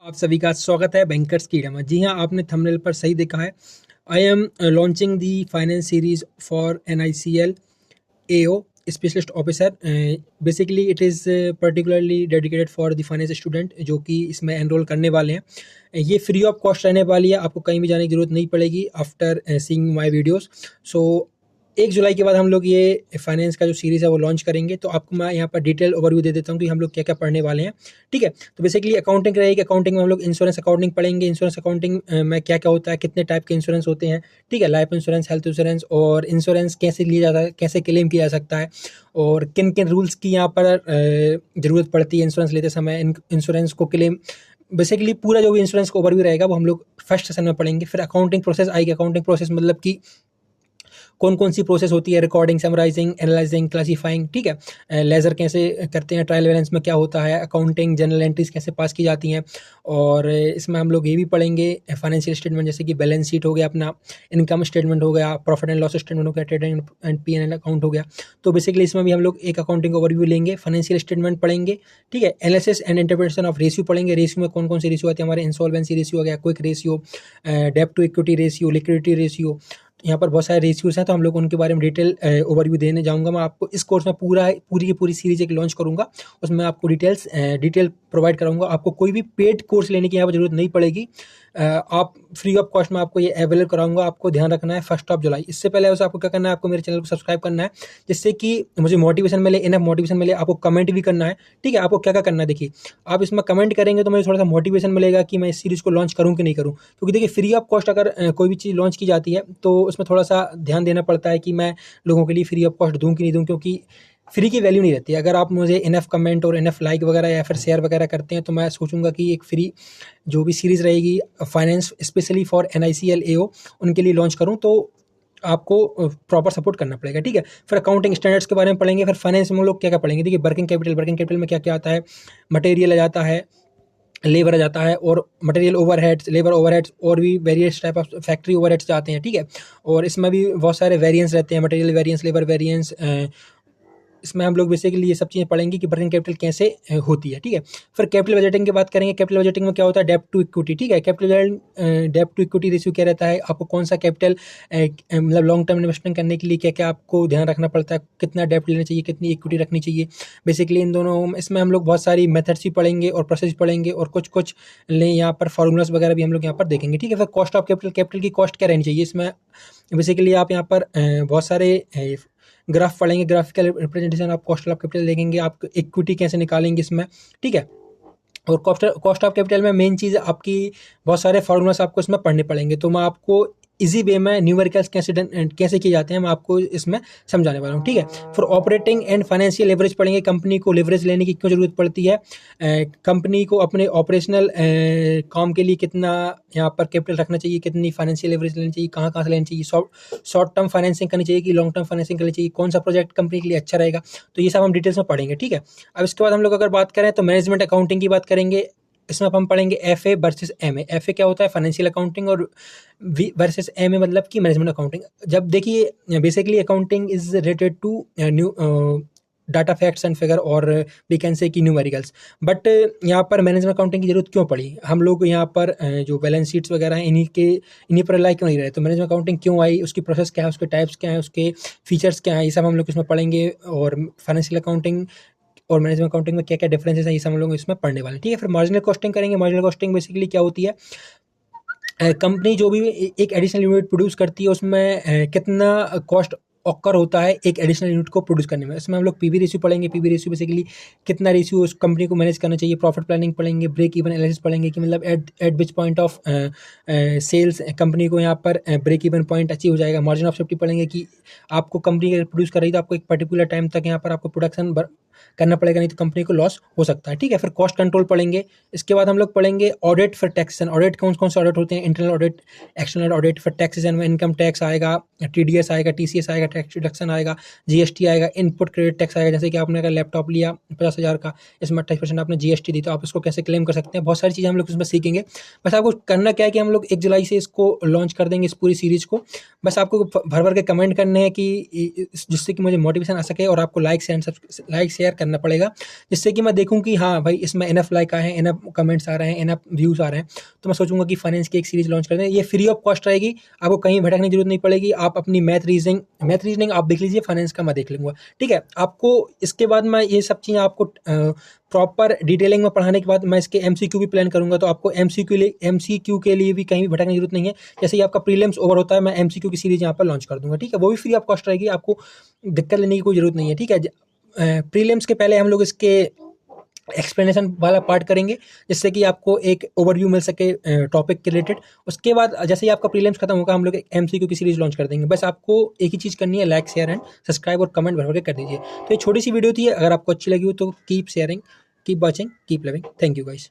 आप सभी का स्वागत है बैंकर्स कीड़ा में। जी हाँ, आपने थंबनेल पर सही देखा है। I am launching the finance series for NICL AO specialist officer. Basically it is particularly dedicated for the finance student जो कि इसमें एनरोल करने वाले हैं। ये फ्री ऑफ कॉस्ट रहने वाली है, आपको कहीं भी जाने की जरूरत नहीं पड़ेगी आफ्टर सीइंग माय वीडियोस। सो 1 जुलाई के बाद हम लोग ये फाइनेंस का जो सीरीज़ है वो लॉन्च करेंगे। तो आपको मैं यहाँ पर डिटेल ओवरव्यू दे देता हूँ कि हम लोग क्या क्या पढ़ने वाले हैं। ठीक है, तो बेसिकली अकाउंटिंग रहेगी। अकाउंटिंग में हम लोग इंश्योरेंस अकाउंटिंग पढ़ेंगे। इंश्योरेंस अकाउंटिंग में क्या क्या होता है, कितने टाइप के इंश्योरेंस होते हैं, ठीक है, लाइफ इंश्योरेंस, हेल्थ इंश्योरेंस, और इंश्योरेंस कैसे लिया जाता है, कैसे क्लेम किया जा सकता है, और किन किन रूल्स की यहाँ पर ज़रूरत पड़ती है इंश्योरेंस लेते समय इंश्योरेंस को क्लेम। बेसिकली पूरा जो भी इंश्योरेंस का ओवरव्यू रहेगा वो हम लोग फर्स्ट सेशन में पढ़ेंगे। फिर अकाउंटिंग प्रोसेस आएगी। अकाउंटिंग प्रोसेस मतलब कि कौन कौन सी प्रोसेस होती है, रिकॉर्डिंग, समराइजिंग, एनालाइजिंग, क्लासीफाइंग, ठीक है, लेजर कैसे करते हैं, ट्रायल बैलेंस में क्या होता है, अकाउंटिंग जनरल एंट्रीज कैसे पास की जाती हैं। और इसमें हम लोग ये भी पढ़ेंगे फाइनेंशियल स्टेटमेंट, जैसे कि बैलेंस शीट हो गया, अपना इनकम स्टेटमेंट हो गया, प्रॉफिट एंड लॉस स्टेटमेंट हो गया, ट्रेड एंड P&L अकाउंट हो गया। तो बेसिकली इसमें भी हम लोग एक अकाउंटिंग ओवरव्यू लेंगे, फाइनेंशियल स्टेटमेंट पढ़ेंगे, ठीक है, analysis and interpretation of ratio पढ़ेंगे। रेशियो में कौन कौन से रेशियो आते हैं हमारे, इंसॉल्वेंसी रेशियो हो गया, क्विक रेशियो, डेब्ट to equity ratio, liquidity ratio. यहाँ पर बहुत सारे रेशियोज हैं, तो हम लोग उनके बारे में डिटेल ओवरव्यू देने जाऊँगा। मैं आपको इस कोर्स में पूरी की पूरी सीरीज एक लॉन्च करूँगा, उसमें आपको डिटेल प्रोवाइड कराऊंगा। आपको कोई भी पेड कोर्स लेने की यहाँ पर जरूरत नहीं पड़ेगी। आप फ्री ऑफ कॉस्ट में आपको ये अवेलेबल कराऊंगा। आपको ध्यान रखना है 1 जुलाई। इससे पहले उसे आपको क्या करना है, आपको मेरे चैनल को सब्सक्राइब करना है, जिससे कि मुझे मोटिवेशन मिले, इनफ मोटिवेशन मिले। आपको कमेंट भी करना है, ठीक है। आपको क्या क्या करना है, देखिए, आप इसमें कमेंट करेंगे तो मुझे थोड़ा सा मोटिवेशन मिलेगा कि मैं इस सीरीज़ को लॉन्च करूँ कि नहीं करूँ। क्योंकि देखिए, फ्री ऑफ कॉस्ट अगर कोई भी चीज़ लॉन्च की जाती है तो उसमें थोड़ा सा ध्यान देना पड़ता है कि मैं लोगों के लिए फ्री ऑफ कॉस्ट दूँ कि नहीं दूँ, क्योंकि फ्री की वैल्यू नहीं रहती है। अगर आप मुझे इनफ कमेंट और इनफ लाइक वगैरह या फिर शेयर वगैरह करते हैं तो मैं सोचूंगा कि एक फ्री जो भी सीरीज़ रहेगी finance specially for NICL AO उनके लिए लॉन्च करूं, तो आपको प्रॉपर सपोर्ट करना पड़ेगा, ठीक है। फिर अकाउंटिंग स्टैंडर्ड्स के बारे में पढ़ेंगे। फिर फाइनेंस में हम लोग क्या क्या पढ़ेंगे, देखिए, वर्किंग कैपिटल में क्या क्या आता है, मटेरियल आ जाता है, लेबर आ जाता है, और मटेरियल ओवरहेड्स, लेबर ओवरहेड्स, और भी various type of factory overheads जाते हैं, ठीक है। और इसमें भी बहुत सारे वेरिएंस रहते हैं, मटेरियल वेरिएंस, लेबर वेरिएंस। इसमें हम लोग बेसिकली ये सब चीज़ें पढ़ेंगे कि वर्किंग कैपिटल कैसे होती है, ठीक है। फिर कैपिटल बजटिंग की बात करेंगे। कैपिटल बजटिंग में क्या होता है, डेब्ट टू इक्विटी, ठीक है। कैपिटल डेब्ट टू इक्विटी रेशियो क्या रहता है, आपको कौन सा कैपिटल मतलब लॉन्ग टर्म इन्वेस्टमेंट करने के लिए क्या क्या आपको ध्यान रखना पड़ता है, कितना डेब्ट लेना चाहिए, कितनी इक्विटी रखनी चाहिए। बेसिकली इन दोनों इसमें हम लोग बहुत सारी मेथड्स भी पढ़ेंगे और प्रोसेस पढ़ेंगे, और कुछ ले यहाँ पर फॉर्मूलाज वगैरह भी हम लोग यहाँ पर देखेंगे, ठीक है। फिर कॉस्ट ऑफ कैपिटल, कैपिटल की कॉस्ट क्या रहनी चाहिए, इसमें बेसिकली आप यहाँ पर बहुत सारे ग्राफ पढ़ेंगे, graphical representation of cost of capital देखेंगे, आप इक्विटी कैसे निकालेंगे इसमें, ठीक है। और कॉस्ट ऑफ कैपिटल में मेन चीज़ आपकी बहुत सारे फॉर्मूलास आपको इसमें पढ़ने पड़ेंगे। तो मैं आपको इजी वे में न्यूमेरिकल्स कैसे किए जाते हैं मैं आपको इसमें समझाने वाला हूँ, ठीक है। फिर ऑपरेटिंग एंड फाइनेंशियल लेवरेज पढ़ेंगे। कंपनी को लेवरेज लेने की क्यों जरूरत पड़ती है, कंपनी को अपने ऑपरेशनल काम के लिए कितना यहाँ पर कैपिटल रखना चाहिए, कितनी फाइनेंशियल लेवरेज लेनी चाहिए, कहाँ कहाँ से लेनी चाहिए, शॉर्ट टर्म फाइनेंसिंग करनी चाहिए कि लॉन्ग टर्म फाइनेंसिंग करनी चाहिए, कौन सा प्रोजेक्ट कंपनी के लिए अच्छा रहेगा। तो ये सब हम डिटेल्स में पढ़ेंगे, ठीक है। अब इसके बाद हम लोग अगर बात करें तो मैनेजमेंट अकाउंटिंग की बात करेंगे। इसमें अब हम पढ़ेंगे FA वर्सेस MA। FA क्या होता है, फाइनेंशियल अकाउंटिंग, और वर्सेस MA मतलब कि मैनेजमेंट अकाउंटिंग। जब देखिए, basically accounting is related to new data facts and figure, और वी कैन से कि न्यूमेरिकल्स। बट यहाँ पर मैनेजमेंट अकाउंटिंग की जरूरत क्यों पड़ी, हम लोग यहाँ पर जो बैलेंस शीट्स वगैरह हैं इन्हीं पर रिलाई क्यों नहीं रहे, तो मैनेजमेंट अकाउंटिंग क्यों आई, उसकी प्रोसेस क्या है, उसके टाइप्स क्या है, उसके फीचर्स क्या है, ये सब हम लोग इसमें पढ़ेंगे। और फाइनेंशियल अकाउंटिंग और मैनेजमेंट अकाउंटिंग में क्या क्या डिफरेंसेस हैं, ये सब हम लोग इसमें पढ़ने वाले हैं, ठीक है। फिर मार्जिनल कॉस्टिंग करेंगे। मार्जिनल कॉस्टिंग बेसिकली क्या होती है, कंपनी जो भी एक एडिशनल यूनिट प्रोड्यूस करती है उसमें कितना कॉस्ट ऑकर होता है एक एडिशनल यूनिट को प्रोड्यूस करने में। इसमें हम लोग पीवी रेशियो पढ़ेंगे। पीवी रेशियो बेसिकली कितना रेशियो उस कंपनी को मैनेज करना चाहिए। प्रॉफिट प्लानिंग पढ़ेंगे। ब्रेक इवन एनालिसिस पढ़ेंगे कि मतलब at which point of sales company को यहाँ पर ब्रेक इवन पॉइंट अचीव हो जाएगा। मार्जिन ऑफ सेफ्टी पढ़ेंगे कि आपको कंपनी अगर प्रोड्यूस कर रही है तो आपको एक पर्टिकुलर टाइम तक यहाँ पर आपको प्रोडक्शन करना पड़ेगा, नहीं तो कंपनी को लॉस हो सकता है, ठीक है। फिर कॉस्ट कंट्रोल पढ़ेंगे। इसके बाद हम लोग पढ़ेंगे ऑडिट। फिर टैक्सेशन। ऑडिट कौन कौन से ऑडिट होते हैं, इंटरनल ऑडिट, एक्सटर्नल ऑडिट। फिर टैक्सेशन में इनकम टैक्स आएगा, TDS आएगा, TCS आएगा, टैक्स डिडक्शन आएगा, GST आएगा, इनपुट क्रेडिट टैक्स आएगा। जैसे कि आपने अगर लैपटॉप लिया 50,000 का, इसमें 28% आपने GST दी, तो आप इसको कैसे क्लेम कर सकते हैं। बहुत सारी चीज़ें हम लोग इसमें सीखेंगे। बस आपको करना क्या है कि हम लोग 1 जुलाई से इसको लॉन्च कर देंगे, इस पूरी सीरीज़ को। बस आपको भर भर के कमेंट करने हैं कि जिससे कि मुझे मोटिवेशन आ सके, और आपको लाइक शेयर शेयर करना पड़ेगा, जिससे कि मैं देखूँ कि हाँ भाई इसमें इनफ लाइक आए हैं, इनफ कमेंट्स आ रहे हैं, इनफ व्यूज़ आ रहे हैं, तो मैं सोचूंगा कि फाइनेंस की एक सीरीज लॉन्च कर दें। ये फ्री ऑफ कॉस्ट रहेगी, आपको कहीं भटकने की जरूरत नहीं पड़ेगी। आप अपनी मैथ रीजनिंग आप देख लीजिए, फाइनेंस का मैं देख लूँगा, ठीक है। आपको इसके बाद मैं ये सब चीज़ें आपको प्रॉपर डिटेलिंग में पढ़ाने के बाद मैं इसके एमसीक्यू भी प्लान करूंगा, तो आपको एमसीक्यू के लिए भी कहीं भी भटकने की जरूरत नहीं है। जैसे ही आपका प्रीलिम्स ओवर होता है, मैं एमसीक्यू की सीरीज यहाँ पर लॉन्च कर दूंगा, ठीक है। वो भी फ्री ऑफ कॉस्ट रहेगी, आपको दिक्कत लेने की कोई जरूरत नहीं है, ठीक है। प्रीलिम्स के पहले हम लोग इसके एक्सप्लेनेशन वाला पार्ट करेंगे, जिससे कि आपको एक ओवरव्यू मिल सके टॉपिक के रिलेटेड। उसके बाद जैसे ही आपका प्रीलिम्स खत्म होगा, हम लोग एक एमसीक्यू की सीरीज लॉन्च कर देंगे। बस आपको एक ही चीज़ करनी है, लाइक शेयर एंड सब्सक्राइब और कमेंट भर भर के कर दीजिए। तो ये छोटी सी वीडियो थी, अगर आपको अच्छी लगी हो तो keep sharing, keep watching, keep loving. Thank you guys.